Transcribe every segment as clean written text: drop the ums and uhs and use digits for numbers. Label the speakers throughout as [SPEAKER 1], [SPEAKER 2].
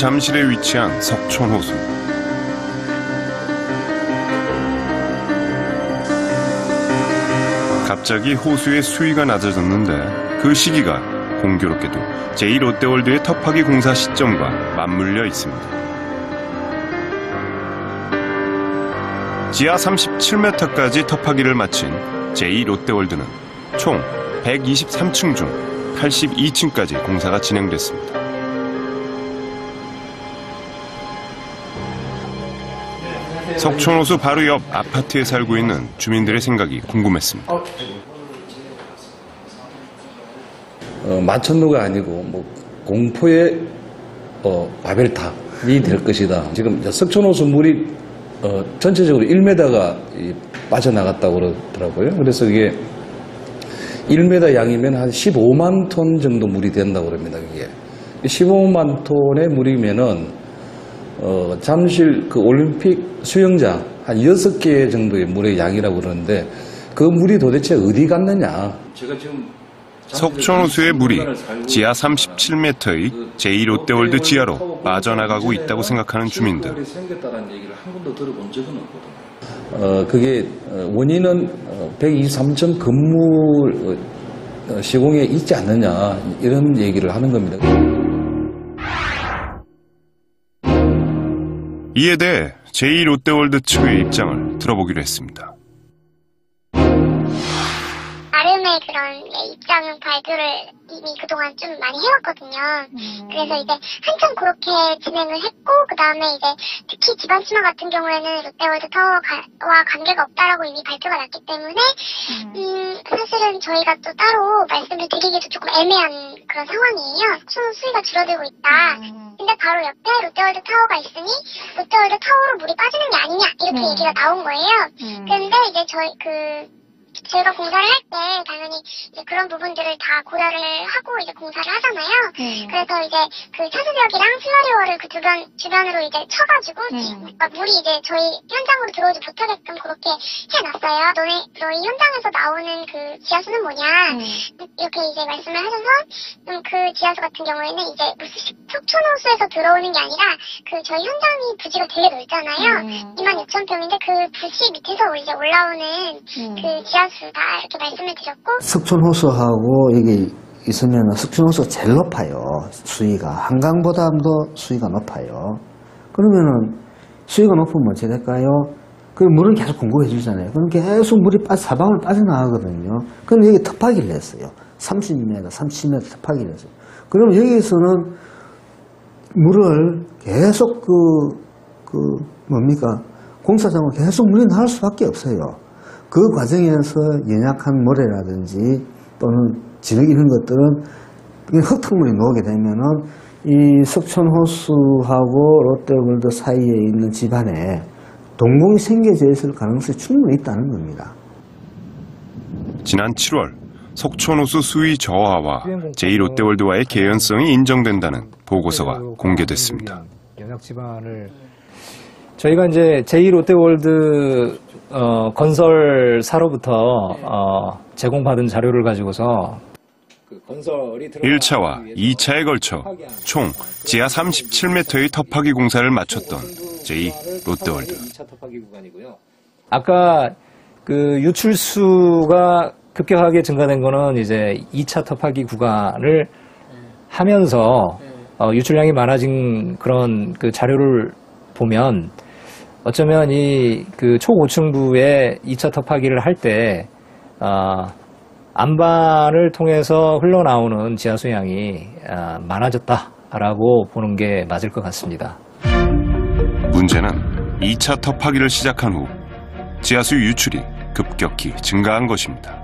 [SPEAKER 1] 잠실에 위치한 석촌호수. 갑자기 호수의 수위가 낮아졌는데 그 시기가 공교롭게도 제2롯데월드의 터파기 공사 시점과 맞물려 있습니다. 지하 37m까지 터파기를 마친 제2롯데월드는 총 123층 중 82층까지 공사가 진행됐습니다. 석촌호수 바로 옆 아파트에 살고 있는 주민들의 생각이 궁금했습니다.
[SPEAKER 2] 만천루가 아니고 공포의 바벨탑이 될 것이다. 지금 석촌호수 물이 전체적으로 1m가 빠져나갔다고 그러더라고요. 그래서 이게 1m 양이면 한 15만 톤 정도 물이 된다고 그럽니다. 그게 15만 톤의 물이면은 잠실 그 올림픽 수영장 한 6개 정도의 물의 양이라고 그러는데 그 물이 도대체 어디 갔느냐. 제가 지금
[SPEAKER 1] 석촌호수의 물이 지하 37m의 제2롯데월드 지하로 빠져나가고 있다고 생각하는 주민들.
[SPEAKER 2] 그게 원인은 123층 건물 시공에 있지 않느냐 이런 얘기를 하는 겁니다.
[SPEAKER 1] 이에 대해 제2롯데월드 측의 입장을 들어보기로 했습니다.
[SPEAKER 3] 나름의 그런 입장 발표를 이미 그동안 좀 많이 해왔거든요. 그래서 이제 한참 그렇게 진행을 했고, 그 다음에 이제 특히 기반 침하 같은 경우에는 롯데월드 타워와 관계가 없다라고 이미 발표가 났기 때문에 사실은 저희가 또 따로 말씀을 드리기도 조금 애매한 그런 상황이에요. 수위가 줄어들고 있다. 근데 바로 옆에 롯데월드 타워가 있으니 롯데월드 타워로 물이 빠지는 게 아니냐 이렇게 얘기가 나온 거예요. 근데 이제 저희가 공사를 할 때 당연히 이제 그런 부분들을 다 고려를 하고 이제 공사를 하잖아요. 그래서 이제 그 차수벽이랑 슬라리워를 그 주변으로 이제 쳐가지고 물이 이제 저희 현장으로 들어오지 못하게끔 그렇게 해놨어요. 너희 현장에서 나오는 그 지하수는 뭐냐 이렇게 이제 말씀을 하셔서 그 지하수 같은 경우에는 이제 무슨 석촌호수에서 들어오는 게 아니라 그 저희 현장이 부지가 되게 넓잖아요. 26,000평인데 그 부지 밑에서 이제 올라오는 그 지하수다 이렇게 말씀을 드렸고,
[SPEAKER 4] 석촌호수하고 이게 있으면 석촌호수가 제일 높아요. 수위가 한강보다도 수위가 높아요. 그러면은 수위가 높으면 어찌 될까요? 그 물은 계속 공급해 주잖아요. 그럼 계속 물이 사방으로 빠져나가거든요. 근데 여기 터파기를 했어요. 30m, 37m 터파기를 했어요. 그러면 여기에서는 물을 계속 공사장으로 계속 물이 나올 수밖에 없어요. 그 과정에서 연약한 모래라든지 또는 진흙 이런 것들은 흙탕물이 나오게 되면은 이 석촌호수하고 롯데월드 사이에 있는 집안에 동공이 생겨져 있을 가능성이 충분히 있다는 겁니다.
[SPEAKER 1] 지난 7월 석촌호수 수위 저하와 제2롯데월드와의 개연성이 인정된다는 보고서가 공개됐습니다.
[SPEAKER 5] 연약 집안을 저희가 이제 제2롯데월드 건설사로부터 제공받은 자료를 가지고서
[SPEAKER 1] 1차와 2차에 걸쳐 총 지하 37m의 터파기 공사를 마쳤던 제2롯데월드.
[SPEAKER 5] 아까 그 유출수가 급격하게 증가된 거는 이제 2차 터파기 구간을 하면서 유출량이 많아진 그런 그 자료를 보면 어쩌면 이 그 초고층부의 2차 터파기를 할 때 안반을 통해서 흘러나오는 지하수 양이 많아졌다라고 보는 게 맞을 것 같습니다.
[SPEAKER 1] 문제는 2차 터파기를 시작한 후 지하수 유출이 급격히 증가한 것입니다.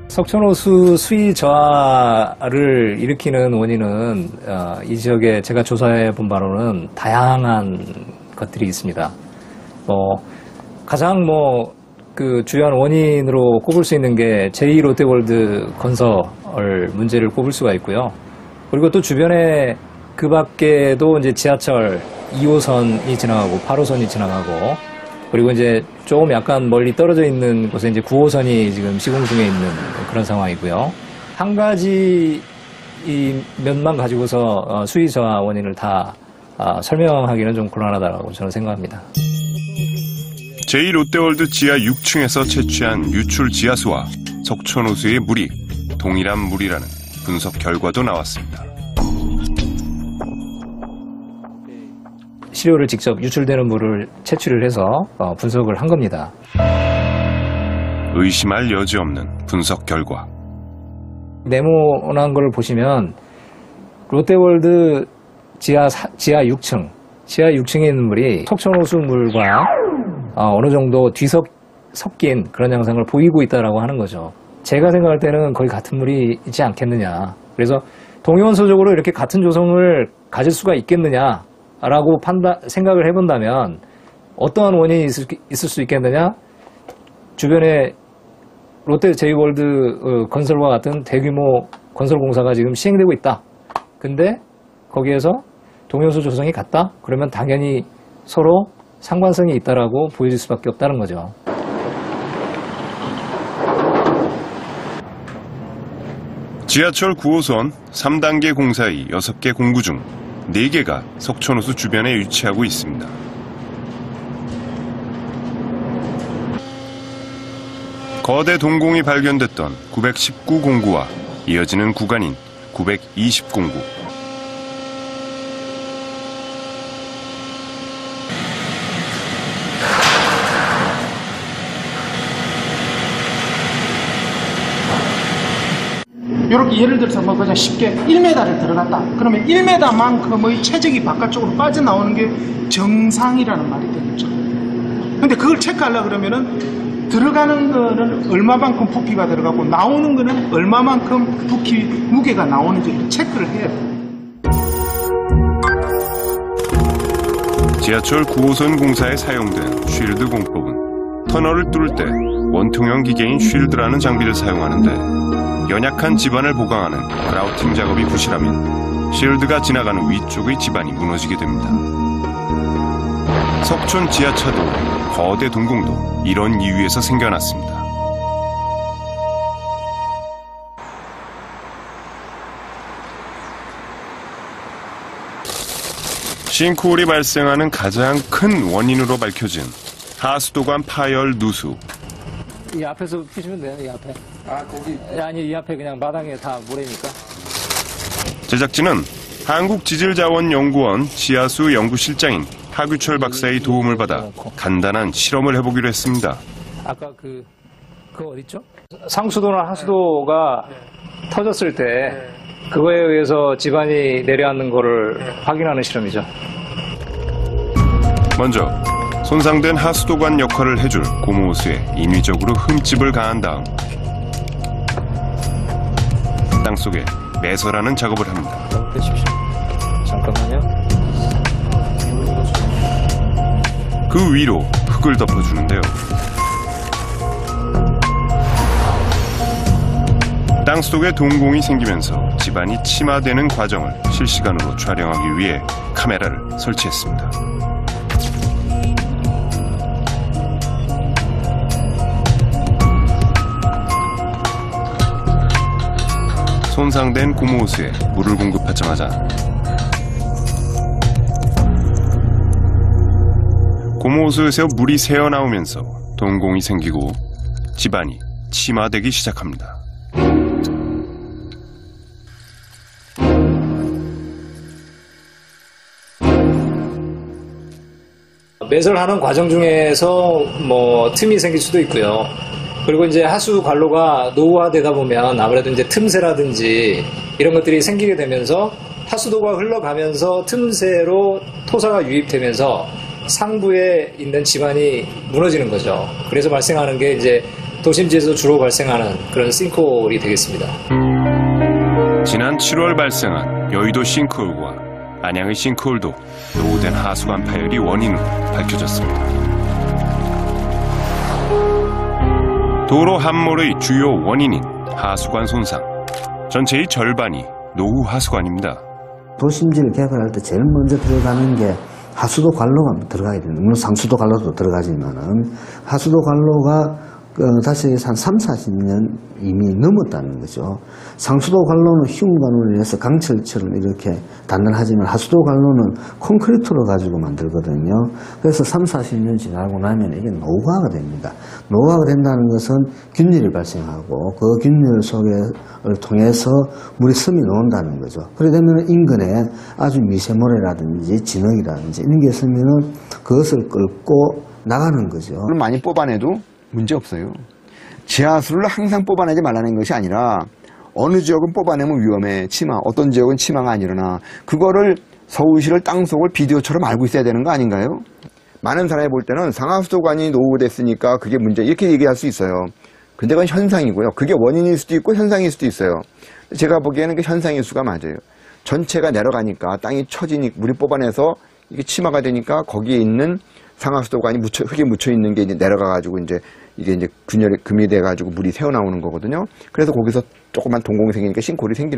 [SPEAKER 5] 석촌호수 수위 저하를 일으키는 원인은 이 지역에 제가 조사해 본 바로는 다양한 것들이 있습니다. 가장 그 주요한 원인으로 꼽을 수 있는 게 제2롯데월드 건설 문제를 꼽을 수가 있고요. 그리고 또 주변에 그 밖에도 이제 지하철 2호선이 지나가고 8호선이 지나가고 그리고 이제 조금 약간 멀리 떨어져 있는 곳에 이제 9호선이 지금 시공 중에 있는 그런 상황이고요. 한 가지 이 면만 가지고서 수위 저하 원인을 다 설명하기는 좀 곤란하다고 저는 생각합니다.
[SPEAKER 1] 제2롯데월드 지하 6층에서 채취한 유출 지하수와 석촌호수의 물이 동일한 물이라는 분석 결과도 나왔습니다.
[SPEAKER 5] 시료를 직접 유출되는 물을 채취를 해서 분석을 한 겁니다.
[SPEAKER 1] 의심할 여지 없는 분석 결과.
[SPEAKER 5] 네모난 걸 보시면 롯데월드 지하 6층, 지하 6층에 있는 물이 석촌호수 물과 어느 정도 섞인 그런 양상을 보이고 있다라고 하는 거죠. 제가 생각할 때는 거의 같은 물이 있지 않겠느냐. 그래서 동위원소적으로 이렇게 같은 조성을 가질 수가 있겠느냐라고 생각을 해본다면 어떠한 원인이 있을 수 있겠느냐? 주변에 롯데 제2월드 건설과 같은 대규모 건설 공사가 지금 시행되고 있다. 근데 거기에서 동위원소 조성이 같다? 그러면 당연히 서로 상관성이 있다라고 보여질 수밖에 없다는 거죠.
[SPEAKER 1] 지하철 9호선 3단계 공사의 6개 공구 중 4개가 석촌호수 주변에 위치하고 있습니다. 거대 동공이 발견됐던 919 공구와 이어지는 구간인 920 공구.
[SPEAKER 6] 이렇게 예를 들어서 뭐 그냥 쉽게 1m를 들어갔다. 그러면 1m만큼의 최적이 바깥쪽으로 빠져나오는 게 정상이라는 말이 되겠죠. 근데 그걸 체크하려고 그러면은 들어가는 거는 얼마만큼 부피가 들어가고 나오는 거는 얼마만큼 부피 무게가 나오는지 체크를 해야 돼요.
[SPEAKER 1] 지하철 9호선 공사에 사용된 쉴드 공법은 터널을 뚫을 때 원통형 기계인 쉴드라는 장비를 사용하는데 연약한 지반을 보강하는 그라우팅 작업이 부실하면 쉴드가 지나가는 위쪽의 지반이 무너지게 됩니다. 석촌 지하차도 거대 동공도 이런 이유에서 생겨났습니다. 싱크홀이 발생하는 가장 큰 원인으로 밝혀진 하수도관 파열 누수.
[SPEAKER 5] 이 앞에서 푸시면 돼요, 이 앞에. 거기? 아니, 이 앞에 그냥 마당에 다 모래니까.
[SPEAKER 1] 제작진은 한국지질자원연구원 지하수 연구실장인 하규철 박사의 도움을 받아 간단한 실험을 해보기로 했습니다.
[SPEAKER 5] 아까 그거 어딨죠? 상수도나 하수도가 터졌을 때 그거에 의해서 지반이 내려앉는 거를 확인하는 실험이죠.
[SPEAKER 1] 먼저 손상된 하수도관 역할을 해줄 고무호스에 인위적으로 흠집을 가한 다음 땅속에 매설하는 작업을 합니다.
[SPEAKER 5] 빼십시오. 잠깐만요.
[SPEAKER 1] 그 위로 흙을 덮어주는데요. 땅속에 동공이 생기면서 지반이 침하되는 과정을 실시간으로 촬영하기 위해 카메라를 설치했습니다. 손상된 고무호스에 물을 공급하자마자 고무호스에서 물이 새어나오면서 동공이 생기고 지반이 침하되기 시작합니다.
[SPEAKER 5] 매설하는 과정 중에서 뭐 틈이 생길 수도 있고요. 그리고 이제 하수 관로가 노후화되다 보면 아무래도 이제 틈새라든지 이런 것들이 생기게 되면서 하수도가 흘러가면서 틈새로 토사가 유입되면서 상부에 있는 지반이 무너지는 거죠. 그래서 발생하는 게 이제 도심지에서 주로 발생하는 그런 싱크홀이 되겠습니다.
[SPEAKER 1] 지난 7월 발생한 여의도 싱크홀과 안양의 싱크홀도 노후된 하수관 파열이 원인으로 밝혀졌습니다. 도로 함몰의 주요 원인인 하수관 손상. 전체의 절반이 노후 하수관입니다.
[SPEAKER 4] 도심지를 개발할 때 제일 먼저 들어가는 게 하수도 관로가 들어가야 됩니다. 물론 상수도 관로도 들어가지만은 하수도 관로가 다시 한 3, 40년 이미 넘었다는 거죠. 상수도 관로는 흉 관로를 해서 강철처럼 이렇게 단단하지만 하수도 관로는 콘크리트로 가지고 만들거든요. 그래서 3, 40년 지나고 나면 이게 노후화가 됩니다. 노후화가 된다는 것은 균열이 발생하고 그 균열 속을 통해서 물이 스미 나온다는 거죠. 그래 되면 인근에 아주 미세모래라든지 진흙이라든지 이런 게 있으면 그것을 끌고 나가는 거죠.
[SPEAKER 7] 물을 많이 뽑아내도 문제 없어요. 지하수를 항상 뽑아내지 말라는 것이 아니라 어느 지역은 뽑아내면 위험해, 치마, 어떤 지역은 치마가 안 일어나. 그거를 서울시를 땅속을 비디오처럼 알고 있어야 되는 거 아닌가요? 많은 사람이 볼 때는 상하수도관이 노후됐으니까 그게 문제, 이렇게 얘기할 수 있어요. 근데 그건 현상이고요. 그게 원인일 수도 있고 현상일 수도 있어요. 제가 보기에는 그 현상일 수가 맞아요. 전체가 내려가니까 땅이 처지니 물이 뽑아내서 이게 치마가 되니까 거기에 있는 상하수도관이 흙에 묻혀 있는 게 이제 내려가가지고 이제 이게 이제 금이 돼가지고 물이 새어나오는 거거든요. 그래서 거기서 조그만 동공이 생기니까 싱크홀이 생기는